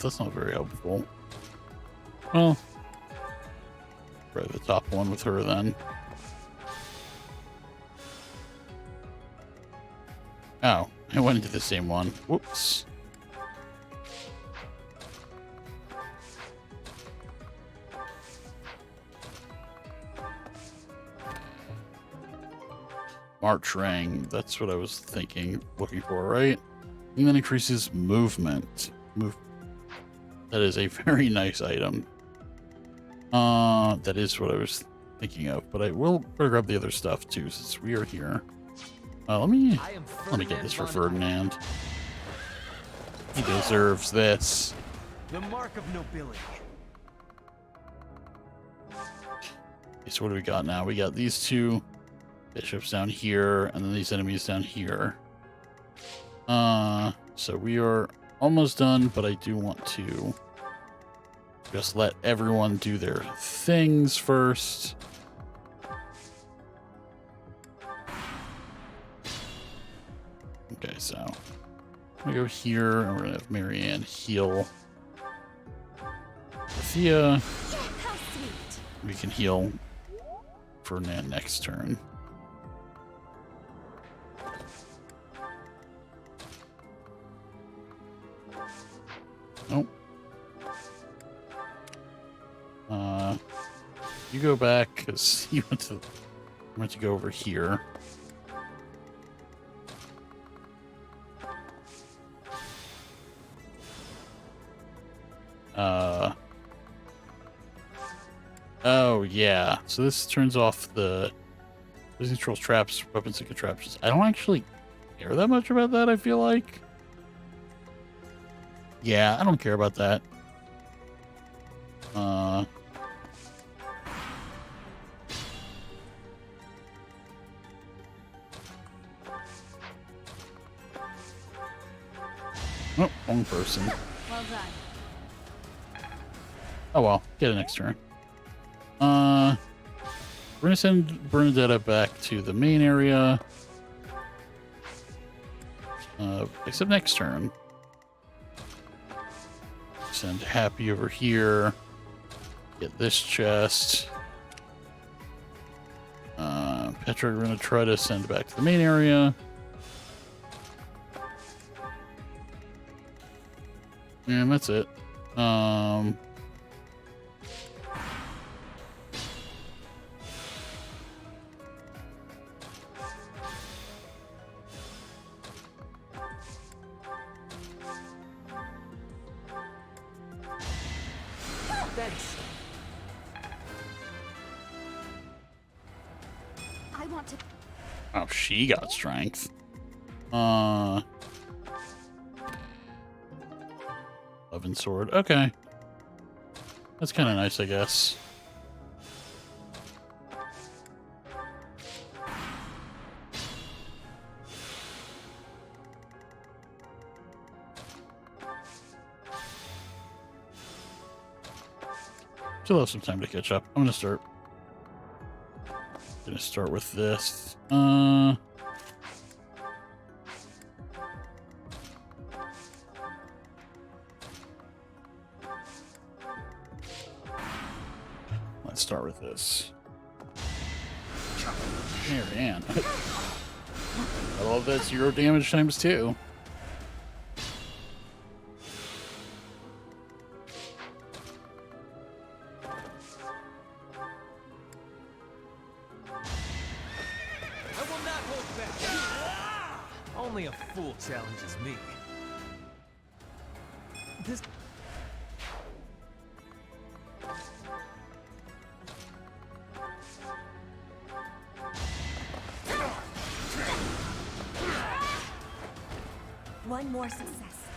That's not very helpful. Well, try the top one with her then. Oh, I went into the same one. Whoops. March Ring. That's what I was looking for, right? And then increases movement. That is a very nice item. That is what I was thinking of, but I will better grab the other stuff too, since we are here. Let me get this for Ferdinand. He deserves this. The mark of nobility. Okay, so what do we got now? We got these two bishops down here, and then these enemies down here. So we are almost done, but I do want to just let everyone do their things first. Okay, so I'm gonna go here, and we're gonna have Marianne heal Thea. We can heal Ferdinand next turn. Nope. You go back because you went to go over here. Oh yeah. So this turns off this controls traps, weapons, and contraptions. I don't actually care that much about that. I feel like. Yeah, I don't care about that. Oh, wrong person. Well done. Oh well, get it next turn. We're gonna send Bernadetta back to the main area. Except next turn. Send Happy over here. Get this chest. Petra, we're gonna try to send back to the main area. And that's it. Thanks. I want to. Oh, she got strength. 11 sword. Okay. That's kind of nice, I guess. Still have some time to catch up. I'm gonna start with this. Let's start with this. Marianne. I love that 0 damage times 2. Only a fool challenges me. This... One more success.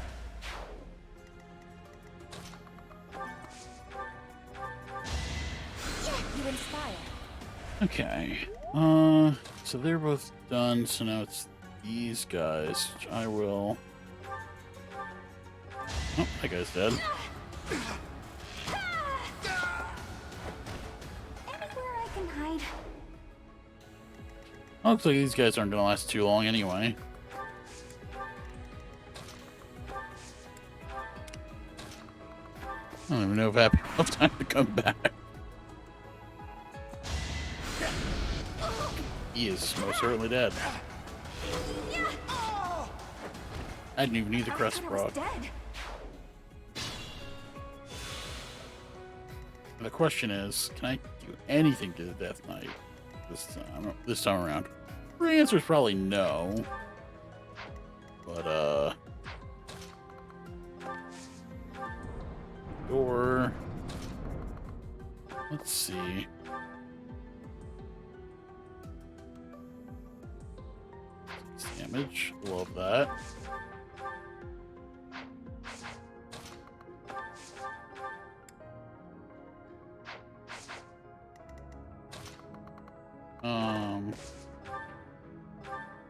You inspire. Okay. So they're both done, so now it's these guys, which I will... Oh, that guy's dead. Anywhere I can hide. Looks like these guys aren't gonna last too long anyway. I don't even know if I have enough time to come back. He is most certainly dead. I didn't even need the crest frog. The question is, can I do anything to the Death Knight this time around? The answer is probably no. But door. Let's see. Damage. Love that.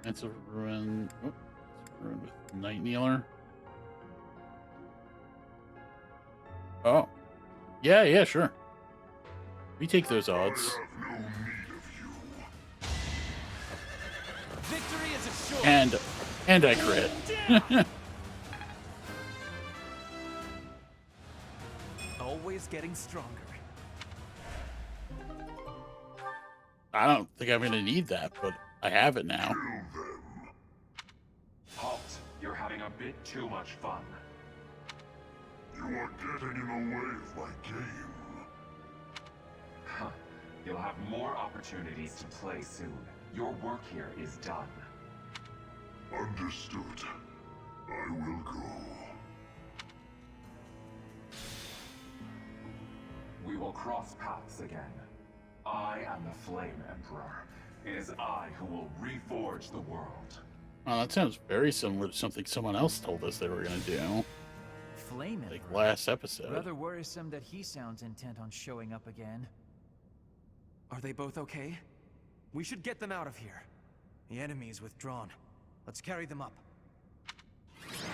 It's a ruin. Oh, it's a ruin with Night Kneeler. Oh. Yeah, sure. We take those odds. I have no need of you. Victory is assured. And I crit. Always getting stronger. I don't think I'm gonna need that, but I have it now. Kill them. Halt. You're having a bit too much fun. You are getting in the way of my game. Huh. You'll have more opportunities to play soon. Your work here is done. Understood. I will go. We will cross paths again. I am the Flame Emperor. It is I who will reforge the world. Oh, that sounds very similar to something someone else told us they were gonna do. Flame Like Emperor. last episode. Rather worrisome that he sounds intent on showing up again. Are they both okay? We should get them out of here. The enemy is withdrawn. Let's carry them up.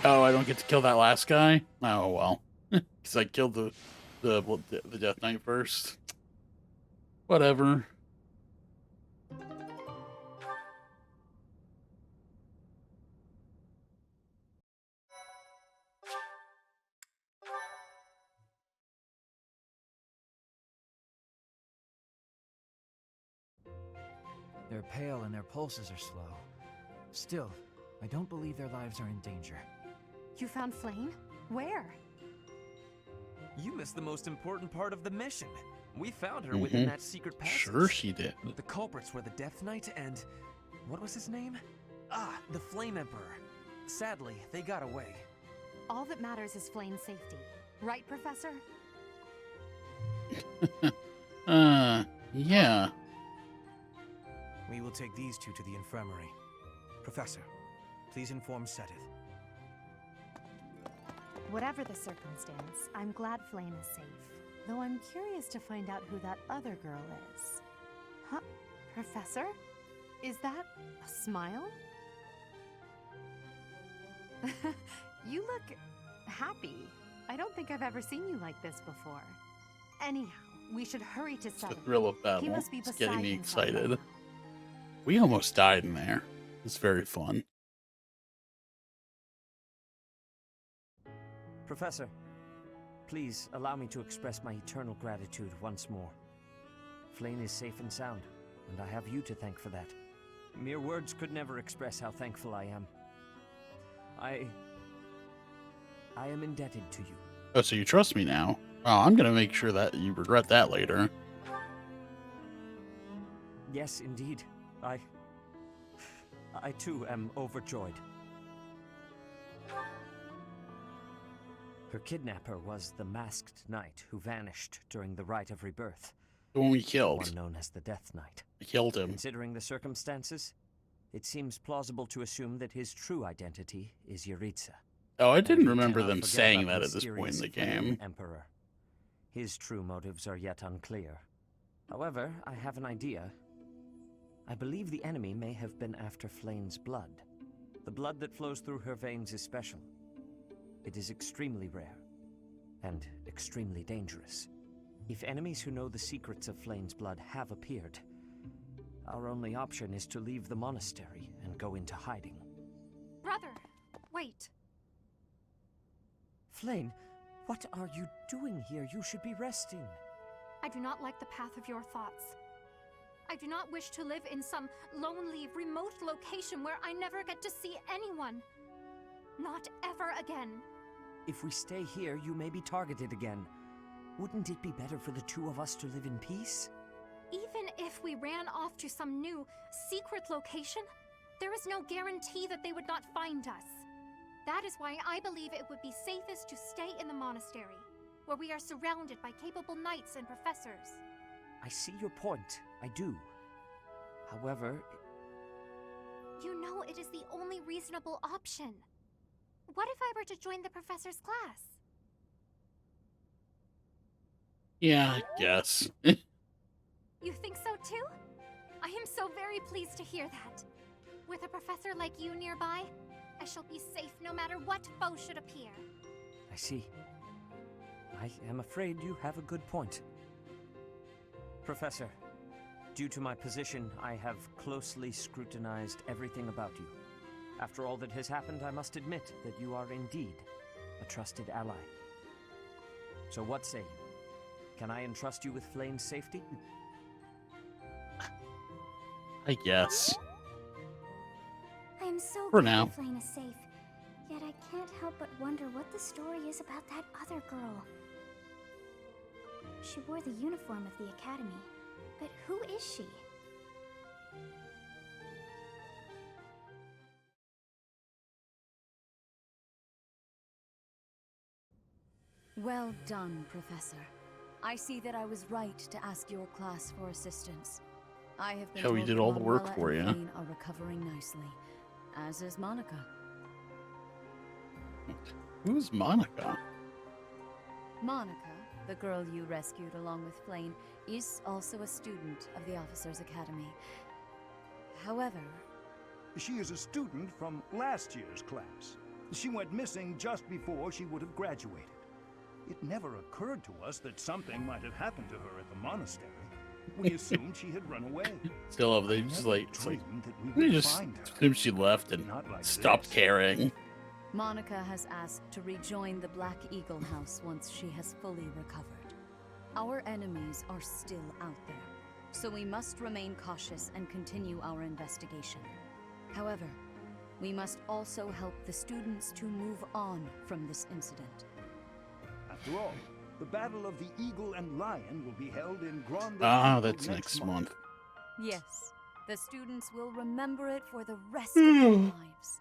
Oh, I don't get to kill that last guy? Oh well. Because I killed the Death Knight first. Whatever. They're pale and their pulses are slow. Still, I don't believe their lives are in danger. You found Flame? Where? You missed the most important part of the mission. We found her within that secret passage. Sure she did. The culprits were the Death Knight and... what was his name? Ah, the Flame Emperor. Sadly, they got away. All that matters is Flame's safety. Right, Professor? Yeah. We will take these two to the infirmary. Professor, please inform Sedith. Whatever the circumstance, I'm glad Flame is safe. Though I'm curious to find out who that other girl is. Huh? Professor? Is that a smile? You look happy. I don't think I've ever seen you like this before. Anyhow, we should hurry to It's the Sedith. thrill of battle. He must be It's beside getting me himself right excited. now. We almost died in there. It's very fun. Professor, please allow me to express my eternal gratitude once more. Flame is safe and sound, and I have you to thank for that. Mere words could never express how thankful I am. I am indebted to you. Oh, so you trust me now? Oh, I'm gonna make sure that you regret that later. Yes, indeed. I too am overjoyed. Her kidnapper was the masked knight who vanished during the Rite of Rebirth. The one we killed. One known as the Death Knight. I killed him. Considering the circumstances, it seems plausible to assume that his true identity is Yuritsa. Oh, I didn't And we remember cannot them forget saying about that at this point in the mysterious Flame game. Emperor. His true motives are yet unclear. However, I have an idea. I believe the enemy may have been after Flame's blood. The blood that flows through her veins is special. It is extremely rare, and extremely dangerous. If enemies who know the secrets of Flame's blood have appeared, our only option is to leave the monastery and go into hiding. Brother, wait. Flame, what are you doing here? You should be resting. I do not like the path of your thoughts. I do not wish to live in some lonely, remote location where I never get to see anyone. Not ever again. If we stay here, you may be targeted again. Wouldn't it be better for the two of us to live in peace? Even if we ran off to some new, secret location, there is no guarantee that they would not find us. That is why I believe it would be safest to stay in the monastery. where we are surrounded by capable knights and professors. I see your point. I do. However, You know it is the only reasonable option. What if I were to join the professor's class? Yeah, I guess. You think so too? I am so very pleased to hear that. With a professor like you nearby, I shall be safe no matter what foe should appear. I see. I am afraid you have a good point. Professor, due to my position, I have closely scrutinized everything about you. After all that has happened, I must admit that you are indeed a trusted ally. So what say you? Can I entrust you with Flane's safety? I guess. I am so For glad now. Flame is safe. Yet I can't help but wonder what the story is about that other girl. She wore the uniform of the academy, but who is she? Well done, Professor. I see that I was right to ask your class for assistance. I have been Yeah, we told did all the work Manuela for and you. Flame are recovering nicely, as is Monica. Who's Monica? Monica, the girl you rescued along with Flame, is also a student of the Officers' Academy. However, She is a student from last year's class. She went missing just before she would have graduated. It never occurred to us that something might have happened to her at the monastery. We assumed she had run away. Still, they just like, it's like Dreamed that we we would just find her. assumed she left and Not like stopped this. caring. Monica has asked to rejoin the Black Eagle House once she has fully recovered. Our enemies are still out there, so we must remain cautious and continue our investigation. However, we must also help the students to move on from this incident. After all, the Battle of the Eagle and Lion will be held in Grand. Ah, that's next month. Yes, the students will remember it for the rest of their lives.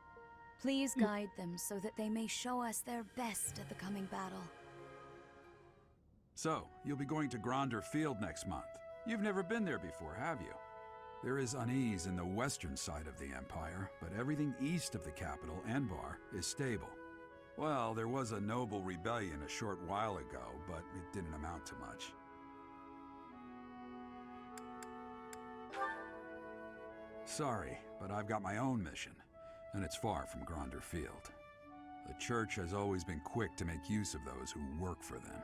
Please guide them so that they may show us their best at the coming battle. So, you'll be going to Gronder Field next month. You've never been there before, have you? There is unease in the western side of the Empire, but everything east of the capital, Enbar, is stable. Well, there was a noble rebellion a short while ago, but it didn't amount to much. Sorry, but I've got my own mission, and it's far from Gronder Field. The Church has always been quick to make use of those who work for them.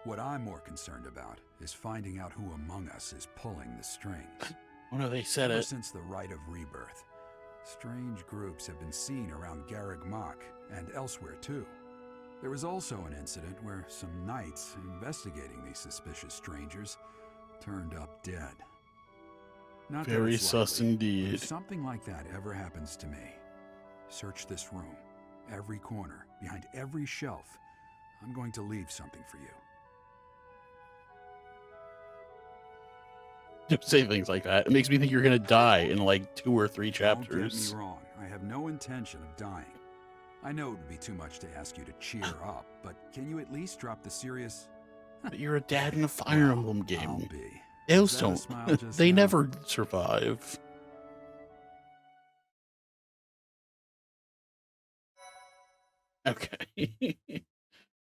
What I'm more concerned about is finding out who among us is pulling the strings. Oh no, they said Ever it. since the Rite of Rebirth, strange groups have been seen around Garreg Mach and elsewhere too. There was also an incident where some knights investigating these suspicious strangers turned up dead. Not that Very it's sus likely, but indeed. if something like that ever happens to me, search this room, every corner, behind every shelf. I'm going to leave something for you. Don't say things like that. It makes me think you're gonna die in like 2 or 3 Don't chapters. get me wrong, I have no intention of dying. I know it would be too much to ask you to cheer up, but can you at least drop the serious... But you're a dad in a Fire Emblem I'll game. be. Those Is that a don't. smile just They now? never survive. Okay.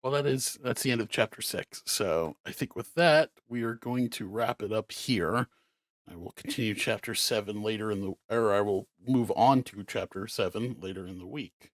Well, that's the end of chapter 6. So I think with that, we are going to wrap it up here. I will continue chapter 7 later in the, or I will move on to chapter 7 later in the week.